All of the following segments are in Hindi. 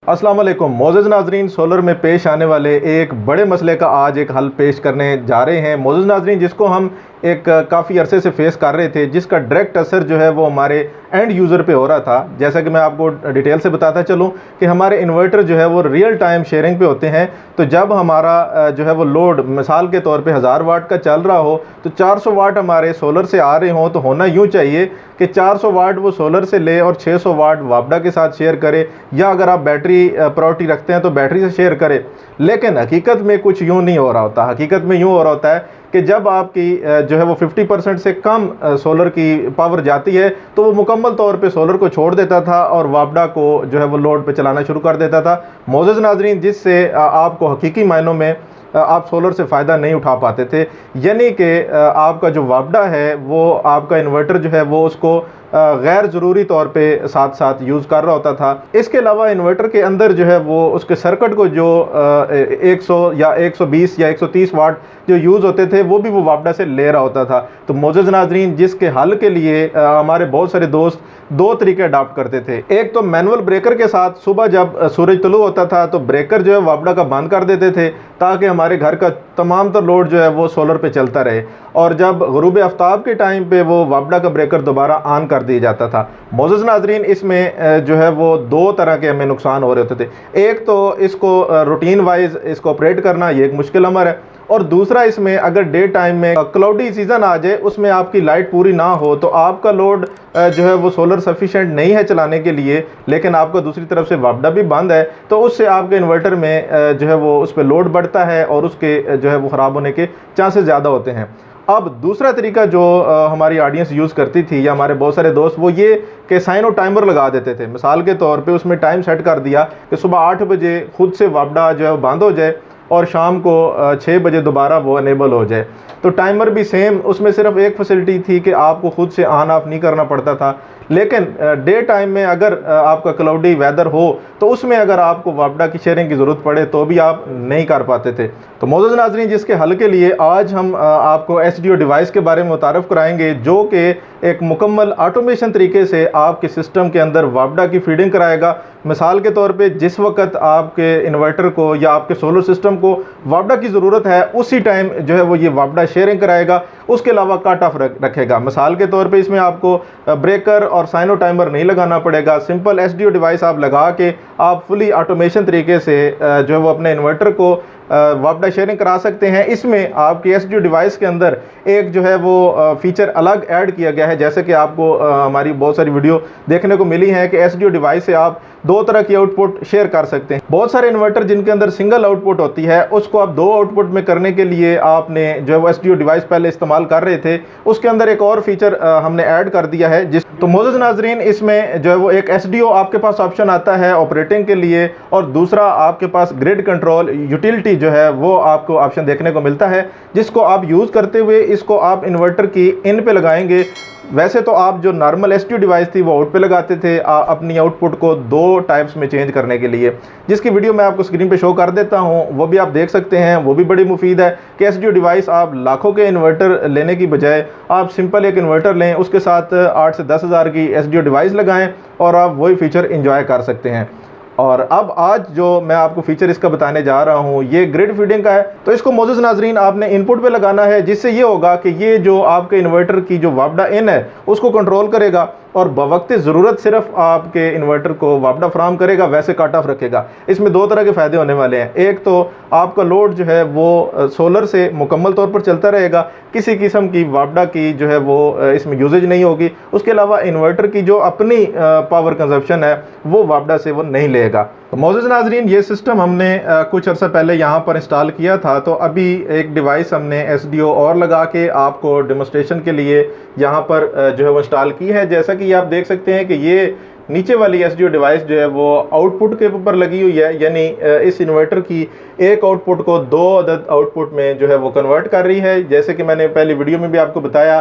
अस्सलाम वालेकुम मोअज़्ज़ज़ नाज़रीन, सोलर में पेश आने वाले एक बड़े मसले का आज एक हल पेश करने जा रहे हैं मोअज़्ज़ज़ नाज़रीन, जिसको हम एक काफ़ी अरसे से फेस कर रहे थे, जिसका डायरेक्ट असर जो है वो हमारे एंड यूज़र पे हो रहा था। जैसा कि मैं आपको डिटेल से बताता चलूँ कि हमारे इन्वर्टर जो है वो रियल टाइम शेयरिंग पे होते हैं। तो जब हमारा जो है वो लोड मिसाल के तौर पे 1000 वाट का चल रहा हो तो 400 वाट हमारे सोलर से आ रहे हों, तो होना यूँ चाहिए कि 400 वाट वो सोलर से ले और 600 वाट वापडा के साथ शेयर करे, या अगर आप बैटरी प्रायोरिटी रखते हैं तो बैटरी से शेयर करे। लेकिन हकीकत में कुछ यूँ नहीं हो रहा होता। हकीकत में यूँ हो रहा होता है कि जब आपकी जो है वो 50% से कम सोलर की पावर जाती है तो वो मुकम्मल तौर पे सोलर को छोड़ देता था और वापडा को जो है वो लोड पे चलाना शुरू कर देता था मोअज़्ज़ज़ नाज़रीन, जिससे आपको हकीकी मायनों में आप सोलर से फ़ायदा नहीं उठा पाते थे। यानी कि आपका जो वापडा है वो आपका इन्वर्टर जो है वो उसको गैर ज़रूरी तौर पे साथ साथ यूज़ कर रहा होता था। इसके अलावा इन्वर्टर के अंदर जो है वो उसके सर्किट को जो 100 या 120 या 130 वाट जो यूज़ होते थे वो भी वो वापडा से ले रहा होता था। तो मोअज़्ज़ज़ नाज़रीन, जिसके हल के लिए हमारे बहुत सारे दोस्त दो तरीके अडॉप्ट करते थे। एक तो मैनुअल ब्रेकर के साथ सुबह जब सूरज तुलू होता था तो ब्रेकर जो है वापडा का बंद कर देते थे ताकि हमारे घर का तमाम तर लोड जो है वो सोलर पे चलता रहे, और जब ग़ुरूब आफ्ताब के टाइम पे वो वापडा का ब्रेकर दोबारा ऑन कर दिया जाता था। मोअज़्ज़ज़ नाज़रीन, इसमें जो है वो दो तरह के हमें नुकसान हो रहे होते थे। एक तो इसको रूटीन वाइज इसको ऑपरेट करना ये एक मुश्किल अमर है, और दूसरा इसमें अगर डे टाइम में क्लाउडी सीज़न आ जाए, उसमें आपकी लाइट पूरी ना हो तो आपका लोड जो है वो सोलर सफिशेंट नहीं है चलाने के लिए, लेकिन आपका दूसरी तरफ से वापडा भी बंद है, तो उससे आपके इन्वर्टर में जो है वो उस पर लोड बढ़ता है और उसके जो है वो ख़राब होने के चांसेस ज़्यादा होते हैं। अब दूसरा तरीका जो हमारी ऑडियंस यूज़ करती थी या हमारे बहुत सारे दोस्त, वो ये कि साइनो टाइमर लगा देते थे। मिसाल के तौर पे उसमें टाइम सेट कर दिया कि सुबह 8 बजे खुद से वापडा जो है वो बंद हो जाए और शाम को 6 बजे दोबारा वो अनेबल हो जाए। तो टाइमर भी सेम, उसमें सिर्फ एक फैसिलिटी थी कि आपको खुद से ऑन ऑफ नहीं करना पड़ता था। लेकिन डे टाइम में अगर आपका क्लाउडी वेदर हो तो उसमें अगर आपको वापडा की शेयरिंग की ज़रूरत पड़े तो भी आप नहीं कर पाते थे। तो मोअज़्ज़ज़ नाज़रीन, जिसके हल के लिए आज हम आपको SDO डिवाइस के बारे में मुतारफ़ कराएंगे, जो कि एक मुकम्मल ऑटोमेशन तरीके से आपके सिस्टम के अंदर वापडा की फीडिंग कराएगा। मिसाल के तौर पे जिस वक्त आपके इन्वर्टर को या आपके सोलर सिस्टम को वापडा की ज़रूरत है उसी टाइम जो है वो ये वापडा शेयरिंग कराएगा, उसके अलावा कट ऑफ रखेगा। मिसाल के तौर पे इसमें आपको ब्रेकर और साइनो टाइमर नहीं लगाना पड़ेगा। सिंपल SDO डिवाइस आप लगा के आप फुली ऑटोमेशन तरीके से जो है वो अपने इन्वर्टर को वापडा शेयरिंग करा सकते हैं। इसमें आपकी SDO डिवाइस के अंदर एक जो है वो फीचर अलग ऐड किया गया है, जैसे कि आपको हमारी बहुत सारी वीडियो देखने को मिली है कि SDO डिवाइस से आप दो तरह की आउटपुट शेयर कर सकते हैं। बहुत सारे इन्वर्टर जिनके अंदर सिंगल आउटपुट होती है, उसको आप दो आउटपुट में करने के लिए आपने जो है वो SDO डिवाइस पहले इस्तेमाल कर रहे थे, उसके अंदर एक और फीचर हमने ऐड कर दिया है। तो मोअज़्ज़ज़ नाज़रीन, इसमें जो है वो एक SDO आपके पास ऑप्शन आता है ऑपरेटिंग के लिए, और दूसरा आपके पास ग्रिड कंट्रोल यूटिलिटी जो है वो आपको ऑप्शन देखने को मिलता है, जिसको आप यूज़ करते हुए इसको आप इन्वर्टर की इन पे लगाएंगे। वैसे तो आप जो नॉर्मल SDO डिवाइस थी वो आउट पे लगाते थे अपनी आउटपुट को दो टाइप्स में चेंज करने के लिए, जिसकी वीडियो मैं आपको स्क्रीन पे शो कर देता हूं, वो भी आप देख सकते हैं। वो भी बड़ी मुफीद है कि SDO डिवाइस आप लाखों के इन्वर्टर लेने की बजाय आप सिंपल एक इन्वर्टर लें, उसके साथ 8 से 10 हज़ार की SDO डिवाइस लगाएं और आप वही फीचर इंजॉय कर सकते हैं। और अब आज जो मैं आपको फीचर इसका बताने जा रहा हूँ ये ग्रिड फीडिंग का है। तो इसको मोअज़्ज़ज़ नाज़रीन आपने इनपुट पे लगाना है, जिससे ये होगा कि ये जो आपके इन्वर्टर की जो वापडा इन है उसको कंट्रोल करेगा और बवक्त ज़रूरत सिर्फ आपके इन्वर्टर को वापडा फराहम करेगा, वैसे कट ऑफ रखेगा। इसमें दो तरह के फ़ायदे होने वाले हैं। एक तो आपका लोड जो है वो सोलर से मुकम्मल तौर पर चलता रहेगा, किसी किस्म की वापडा की जो है वो इसमें यूजेज नहीं होगी। उसके अलावा इन्वर्टर की जो अपनी पावर कंजप्शन है वो वापडा से वो नहीं लेगा। तो मोअज़्ज़ज़ नाज़रीन, ये सिस्टम हमने कुछ अर्सा पहले यहाँ पर इंस्टॉल किया था, तो अभी एक डिवाइस हमने SDO और लगा के आपको डेमोस्ट्रेशन के लिए यहाँ पर जो है वो इंस्टॉल की है। जैसा कि आप देख सकते हैं कि ये नीचे वाली SDO डिवाइस जो है वो आउटपुट के ऊपर लगी हुई है, यानी इस इन्वर्टर की एक आउटपुट को दो अदद आउटपुट में जो है वो कन्वर्ट कर रही है। जैसे कि मैंने पहली वीडियो में भी आपको बताया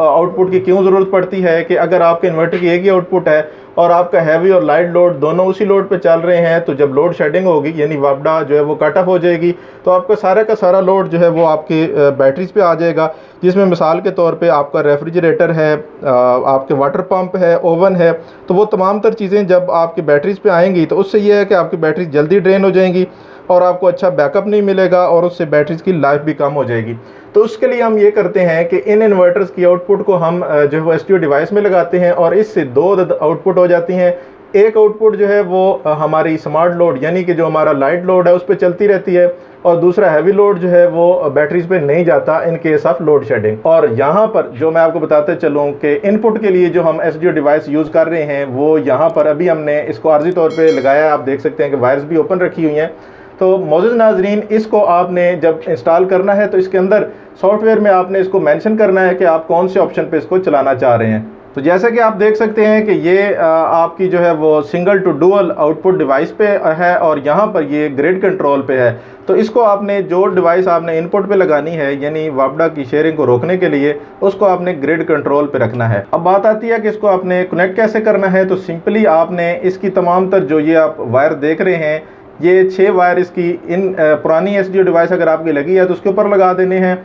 आउटपुट की क्यों ज़रूरत पड़ती है कि अगर आपके इन्वर्टर की एक ही आउटपुट है और आपका हैवी और लाइट लोड दोनों उसी लोड पे चल रहे हैं, तो जब लोड शेडिंग होगी यानी वापडा जो है वो कट ऑफ हो जाएगी, तो आपका सारा का सारा लोड जो है वो आपकी बैटरीज़ पे आ जाएगा, जिसमें मिसाल के तौर पे आपका रेफ्रिजरेटर है, आपके वाटर पंप है, ओवन है, तो वो तमाम तर चीज़ें जब आपकी बैटरीज़ पे आएंगी तो उससे ये है कि आपकी बैटरी जल्दी ड्रेन हो जाएंगी और आपको अच्छा बैकअप नहीं मिलेगा और उससे बैटरीज़ की लाइफ भी कम हो जाएगी। तो उसके लिए हम ये करते हैं कि इन इन्वर्टर्स की आउटपुट को हम जो है वो एसटीओ डिवाइस में लगाते हैं और इससे दो आउटपुट हो जाती हैं। एक आउटपुट जो है वो हमारी स्मार्ट लोड यानी कि जो हमारा लाइट लोड है उस पर चलती रहती है और दूसरा हैवी लोड जो है वो बैटरीज पे नहीं जाता in case of load shedding. और यहाँ पर जो मैं आपको बताते चलूँ कि इनपुट के लिए जो हम एसडीओ डिवाइस यूज़ कर रहे हैं वो यहाँ पर अभी हमने इसको आर्जी तौर पे लगाया है। आप देख सकते हैं कि वायर्स भी ओपन रखी हुई हैं। तो मौजूद नाजरीन, इसको आपने जब इंस्टॉल करना है तो इसके अंदर सॉफ्टवेयर में आपने इसको मेंशन करना है कि आप कौन से ऑप्शन पे इसको चलाना चाह रहे हैं। तो जैसा कि आप देख सकते हैं कि ये आपकी जो है वो single to dual output device पे है और यहाँ पर ये ग्रिड कंट्रोल पे है। तो इसको आपने जो डिवाइस आपने इनपुट पे लगानी है यानी वापडा की शेयरिंग को रोकने के लिए, उसको आपने ग्रिड कंट्रोल पे रखना है। अब बात आती है कि इसको आपने कनेक्ट कैसे करना है। तो सिंपली आपने इसकी तमाम तर जो ये आप वायर देख रहे हैं, ये 6 वायर इसकी इन पुरानी एसडीओ डिवाइस अगर आपकी लगी है तो उसके ऊपर लगा देने हैं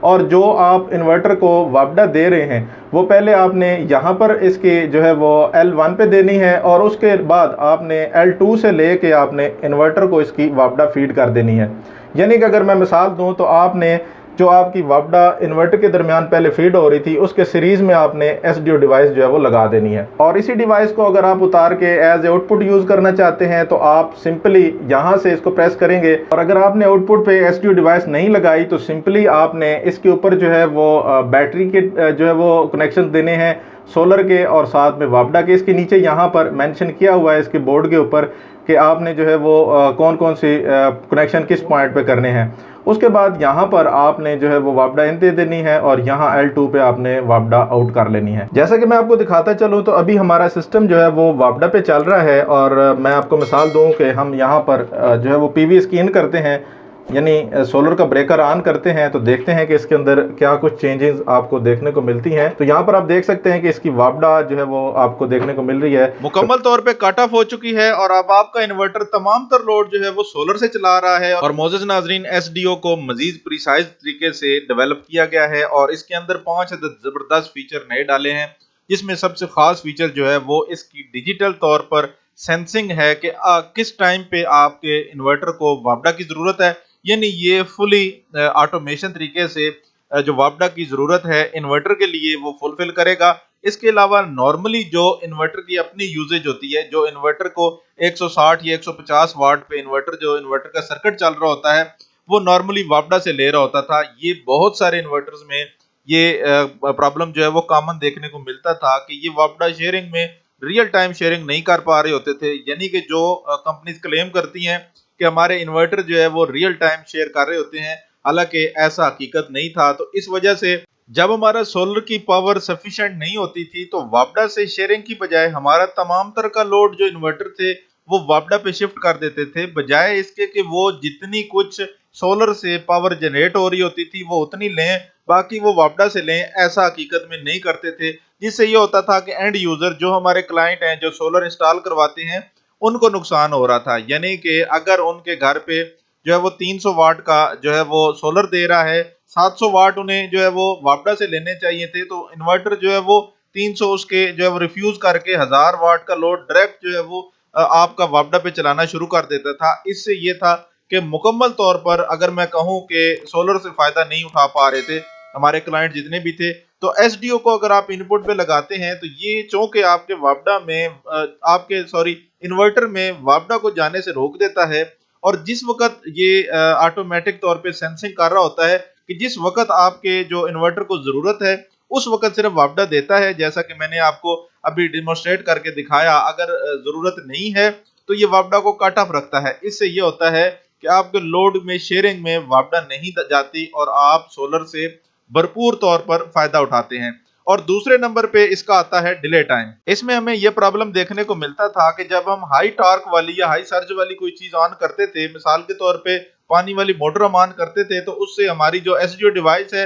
और जो आप इन्वर्टर को वापडा दे रहे हैं वो पहले आपने यहाँ पर इसके जो है वो L1 पे देनी है और उसके बाद आपने L2 से ले के आपने इन्वर्टर को इसकी वापडा फीड कर देनी है। यानी कि अगर मैं मिसाल दूँ तो आपने जो आपकी वापडा इन्वर्टर के दरमियान पहले फीड हो रही थी उसके सीरीज़ में आपने एसडीओ डिवाइस जो है वो लगा देनी है। और इसी डिवाइस को अगर आप उतार के एज ए आउटपुट यूज़ करना चाहते हैं तो आप सिंपली यहाँ से इसको प्रेस करेंगे और अगर आपने आउटपुट पे एसडीओ डिवाइस नहीं लगाई तो सिंपली आपने इसके ऊपर जो है वो बैटरी के जो है वो कनेक्शन देने हैं सोलर के और साथ में वापडा के। इसके नीचे यहाँ पर मेंशन किया हुआ है इसके बोर्ड के ऊपर कि आपने जो है वो कौन कौन सी कनेक्शन किस पॉइंट पे करने हैं। उसके बाद यहाँ पर आपने जो है वो वापडा इन दे देनी है और यहाँ L2 पे आपने वापडा आउट कर लेनी है। जैसा कि मैं आपको दिखाता चलूँ तो अभी हमारा सिस्टम जो है वो वापडा पे चल रहा है और मैं आपको मिसाल दूँ कि हम यहाँ पर जो है वो पीवी स्कैन करते हैं यानी सोलर का ब्रेकर ऑन करते हैं तो देखते हैं कि इसके अंदर क्या कुछ चेंजेस आपको देखने को मिलती हैं। तो यहाँ पर आप देख सकते हैं कि इसकी वापडा जो है वो आपको देखने को मिल रही है, मुकम्मल तौर पे कट ऑफ हो चुकी है और अब आपका इन्वर्टर तमाम तर लोड जो है वो सोलर से चला रहा है। और मौजूद नाजरीन, एसडीओ को मजीद प्रिसाइज तरीके से डेवलप किया गया है और इसके अंदर 5 जबरदस्त फीचर नए डाले हैं, जिसमें सबसे खास फीचर जो है वो इसकी डिजिटल तौर पर सेंसिंग है कि किस टाइम पे आपके इन्वर्टर को वापडा की जरूरत है। यानी ये फुली ऑटोमेशन तरीके से जो वापडा की जरूरत है इन्वर्टर के लिए वो फुलफिल करेगा। इसके अलावा नॉर्मली जो इन्वर्टर की अपनी यूजेज होती है, जो इन्वर्टर को 160 या 150 वाट पे इन्वर्टर का सर्किट चल रहा होता है वो नॉर्मली वापडा से ले रहा होता था। ये बहुत सारे इन्वर्टर्स में ये प्रॉब्लम जो है वो कॉमन देखने को मिलता था कि ये वापडा शेयरिंग में रियल टाइम शेयरिंग नहीं कर पा रहे होते थे। यानी कि जो कंपनीज क्लेम करती हैं कि हमारे इन्वर्टर जो है वो रियल टाइम शेयर कर रहे होते हैं, हालांकि ऐसा हकीकत नहीं था। तो इस वजह से जब हमारा सोलर की पावर सफिशिएंट नहीं होती थी तो वापडा से शेयरिंग की बजाय हमारा तमाम तरह का लोड जो इन्वर्टर थे वो वापडा पे शिफ्ट कर देते थे, बजाय इसके कि वो जितनी कुछ सोलर से पावर जनरेट हो रही होती थी वो उतनी लें, बाकी वो वापडा से लें, ऐसा हकीकत में नहीं करते थे। जिससे ये होता था कि एंड यूजर जो हमारे क्लाइंट हैं जो सोलर इंस्टॉल करवाते हैं उनको नुकसान हो रहा था। यानी कि अगर उनके घर पे जो है वो 300 वाट का जो है वो सोलर दे रहा है, 700 वाट उन्हें जो है वो वापडा से लेने चाहिए थे, तो इन्वर्टर जो है वो 300 उसके जो है वो रिफ्यूज करके 1000 वाट का लोड डायरेक्ट जो है वो आपका वापडा पे चलाना शुरू कर देता था। इससे ये था कि मुकम्मल तौर पर अगर मैं कहूँ कि सोलर से फायदा नहीं उठा पा रहे थे हमारे क्लाइंट जितने भी थे। तो एसडीओ को अगर आप इनपुट पे लगाते हैं तो ये चूंकि आपके वापडा में आपके सॉरी इन्वर्टर में वापडा को जाने से रोक देता है और जिस वक्त ये ऑटोमेटिक तौर पे सेंसिंग कर रहा होता है कि जिस वक्त आपके जो इन्वर्टर को जरूरत है उस वक्त सिर्फ वापडा देता है। जैसा कि मैंने आपको अभी डिमोन्स्ट्रेट करके दिखाया, अगर जरूरत नहीं है तो ये वापडा को कट ऑफ रखता है। इससे ये होता है कि आपके लोड में शेयरिंग में वापडा नहीं जाती और आप सोलर से भरपूर तौर पर फायदा उठाते हैं। और दूसरे नंबर पे इसका आता है डिले टाइम। इसमें हमें यह प्रॉब्लम देखने को मिलता था कि जब हम हाई टॉर्क वाली या हाई सर्ज वाली कोई चीज ऑन करते थे, मिसाल के तौर पे पानी वाली मोटर हम ऑन करते थे, तो उससे हमारी जो एसडीओ डिवाइस है